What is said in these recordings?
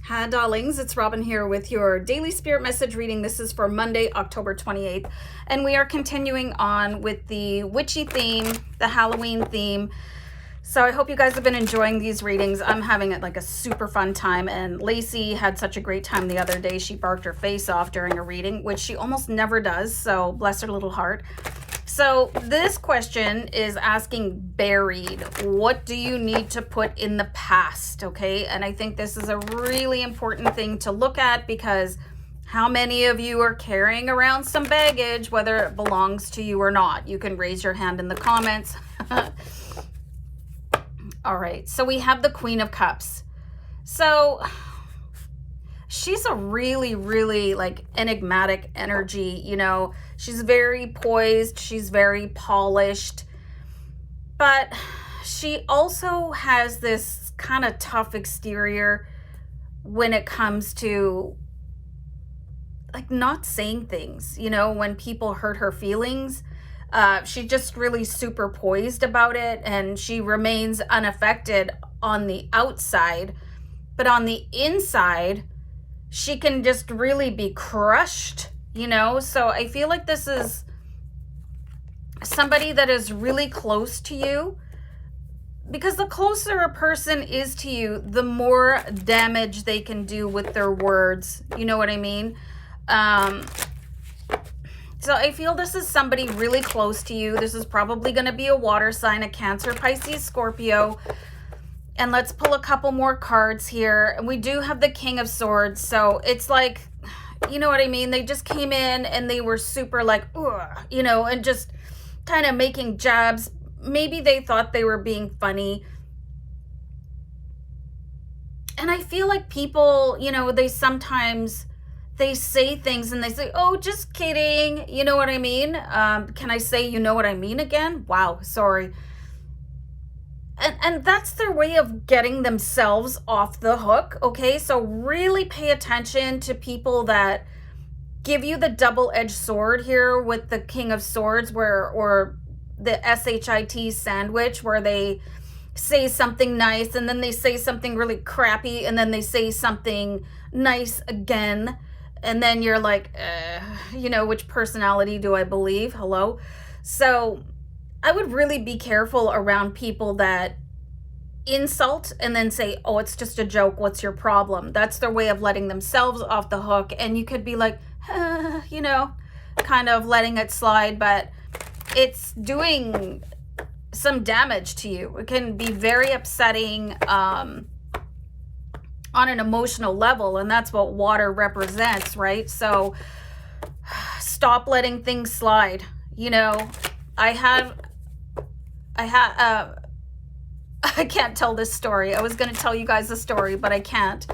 Hi, darlings. It's Robin here with your daily spirit message reading. This is for Monday, October 28th. And we are continuing on with the witchy theme, the Halloween theme. So I hope you guys have been enjoying these readings. I'm having it like a super fun time. And Lacey had such a great time the other day. She barked her face off during a reading, which she almost never does. So bless her little heart. So this question is asking buried, what do you need to put in the past? Okay. And I think this is a really important thing to look at, because how many of you are carrying around some baggage, whether it belongs to you or not? You can raise your hand in the comments. All right. So we have the Queen of Cups. So she's a really, really like enigmatic energy, you know. She's very poised, she's very polished, but she also has this kind of tough exterior when it comes to like not saying things, you know, when people hurt her feelings. She's just really super poised about it, and she remains unaffected on the outside, but on the inside, she can just really be crushed, you know? So I feel like this is somebody that is really close to you, because the closer a person is to you, the more damage they can do with their words. You know what I mean? So I feel this is somebody really close to you. This is probably going to be a water sign, a Cancer, Pisces, Scorpio. And let's pull a couple more cards here. And we do have the King of Swords. So it's like, you know what I mean? They just came in and they were super like, ugh, you know, and just kind of making jabs. Maybe they thought they were being funny. And I feel like people, you know, they sometimes, they say things and they say, oh, just kidding. You know what I mean? Can I say, you know what I mean again? Wow, sorry. And that's their way of getting themselves off the hook, okay? So really pay attention to people that give you the double-edged sword here with the King of Swords, or the SHIT sandwich, where they say something nice and then they say something really crappy and then they say something nice again. And then you're like, you know, which personality do I believe? Hello? So I would really be careful around people that insult and then say, oh, it's just a joke, what's your problem? That's their way of letting themselves off the hook. And you could be like, you know, kind of letting it slide, but it's doing some damage to you. It can be very upsetting on an emotional level, and that's what water represents, right? So stop letting things slide. You know, I can't tell this story. I was going to tell you guys a story, but I can't,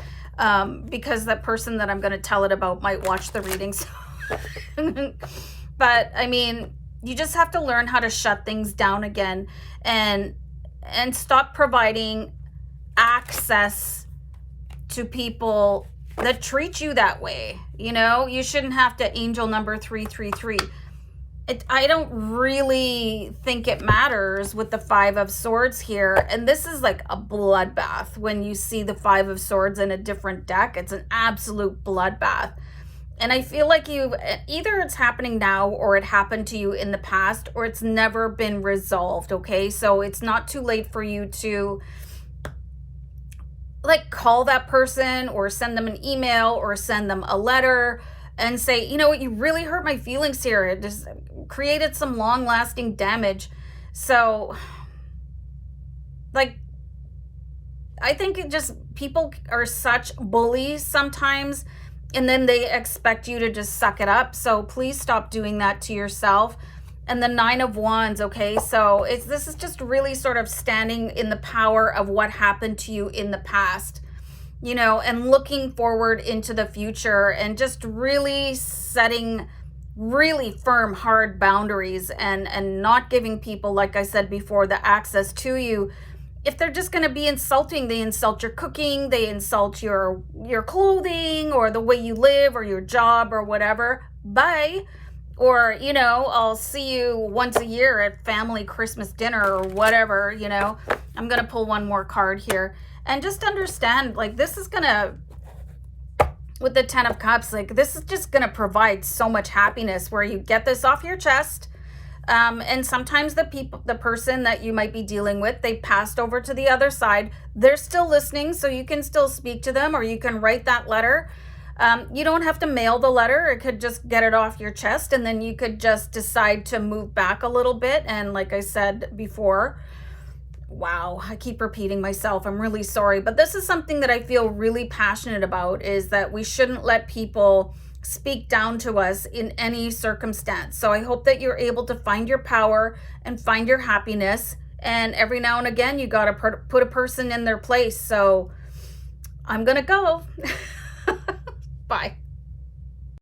because that person that I'm going to tell it about might watch the readings. But I mean, you just have to learn how to shut things down again, and stop providing access to people that treat you that way. You know, you shouldn't have to angel number 333. I don't really think it matters with the Five of Swords here. And this is like a bloodbath. When you see the Five of Swords in a different deck, it's an absolute bloodbath. And I feel like either it's happening now, or it happened to you in the past, or it's never been resolved, okay? So it's not too late for you to like call that person or send them an email or send them a letter and say, you know what, you really hurt my feelings here. It just created some long-lasting damage. So, like, I think it just, people are such bullies sometimes, and then they expect you to just suck it up. So please stop doing that to yourself. And the Nine of Wands, okay? So this is just really sort of standing in the power of what happened to you in the past, you know, and looking forward into the future, and just really setting really firm, hard boundaries, and not giving people, like I said before, the access to you. If they're just going to be insulting, they insult your cooking, they insult your clothing, or the way you live, or your job, or whatever. Bye. Or, you know, I'll see you once a year at family Christmas dinner or whatever, you know. I'm going to pull one more card here. And just understand, like, this is going to with the 10 of cups, like this is just going to provide so much happiness where you get this off your chest. And sometimes the person that you might be dealing with, they passed over to the other side. They're still listening, so you can still speak to them, or you can write that letter. You don't have to mail the letter. It could just get it off your chest, and then you could just decide to move back a little bit. And like I said before, wow, I keep repeating myself. I'm really sorry. But this is something that I feel really passionate about, is that we shouldn't let people speak down to us in any circumstance. So I hope that you're able to find your power and find your happiness. And every now and again, you got to put a person in their place. So I'm going to go. Bye.